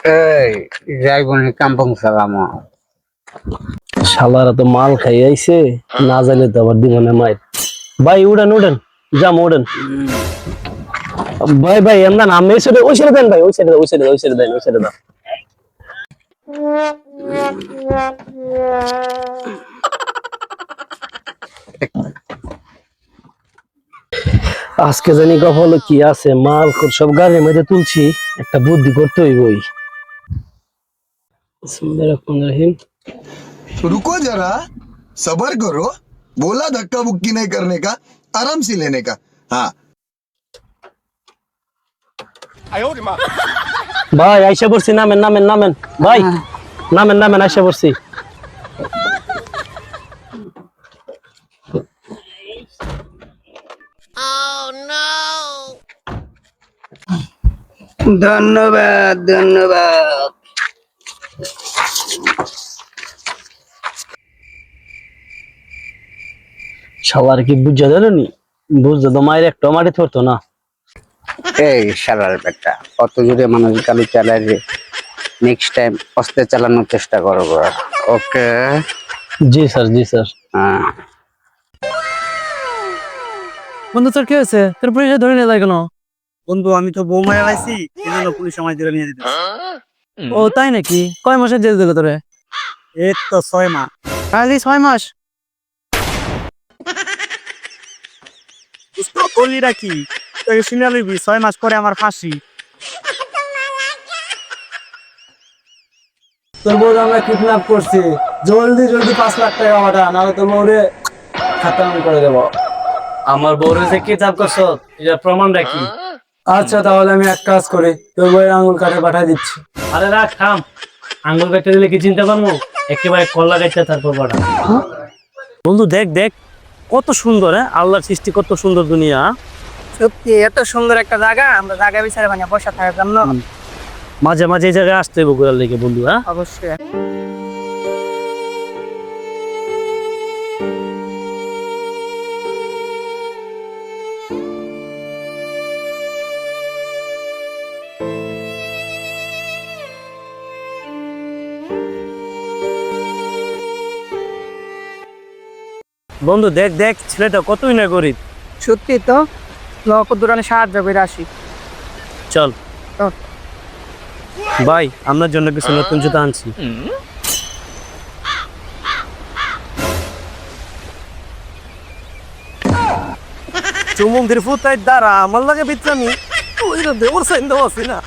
এই যাইবনি কাম্পং সালাম। শালারা তো মাল খাই আইছে, না জানলে তো আবার দিব না মাইর। ভাই উড়েন উড়েন, যাম উড়েন। ভাই ভাই এমন না, আমি ওই সাইডে দেন ভাই, ওই সাইডে ওই সাইডে ওই সাইডে দেন, ওই সাইডে দেন। আজকে জানি কপালে কি আছে, মাল সব গাড়ির মধ্যে তুলছি, একটা বুদ্ধি করতে হইবই। বিসমিল্লাহির রহমানির রহিম। रुको जरा सबर करो। बोला धक्का बुक्की नहीं करने का, आराम से लेने का। हाँ ভাই আইসা পড়ছি, নামেন নামেন নামেন ভাই, নামেন নামেন, আইসা পড়ছি। ধন্যবাদ ধন্যবাদ। সবার কি বুঝা দিল নি? বুঝতে তো মায়ের একটা মাটি ধরতো না। এই শালার বেটা, কত জোরে মানুষ গাড়ি চালায় রে। নেক্সট টাইম আস্তে চালানোর চেষ্টা করবো। ওকে। জি স্যার, জি স্যার। হ্যাঁ বন্ধু তোর কি হয়েছে? তোর পুলিশে ধরে নিয়ে যায় কেন? বন্ধু আমি তো বউ মারা লাইছি, এজন্য পুলিশ আমায় ধরে নিয়ে দিতেছে। ও তাই নাকি? কয় মাসের জেল দিল তোরে? এই তো 6 মাস। খালি 6 মাস? দোস্ত বলি রাখি, তোকে শুনে লইবি 6 মাস পরে আমার ফাঁসি। তোর বউ আমরা কিডন্যাপ করছি, জলদি জলদি 5 লাখ টাকা পাঠা, নাহলে তোর বউরে খাতাম করে দেব। আমার বউরে যে কিডন্যাপ করছো, এটা প্রমাণ রাখি। আচ্ছা তাহলে আমি এক কাজ করি, তোর বউয়ের আঙুল কাটে পাঠিয়ে দিচ্ছি। আরে রাখ, থাম। আঙ্গুল কাটতে দিলে কি চিনতে পারবো? একেবারে কল্লা কাটতে তারপর পাঠা। বন্ধু দেখ দেখ, কত সুন্দর, হ্যাঁ আল্লাহর সৃষ্টি, কত সুন্দর দুনিয়া। সত্যি এত সুন্দর একটা জায়গা, আমরা জায়গা বিচারে মানে বসে থাকার জন্য মাঝে মাঝে এই জায়গায় আসতে হবে ঘোরার লেগে বন্ধু। হ্যাঁ অবশ্যই। বন্ধু দেখ দেখ, ছেলেটা কতই না গরিব। সত্যি তো, লোক দূরানে সাহায্য করে আসি। চল চল। ভাই, আপনার জন্য কিছু নতুন জুতা আনছি। চুমুক দিয়ে ফুটাই দ্বারা আমার লাগে বিত্রামি, ওই দেওয়ার সাইন দেওয়া আছে না।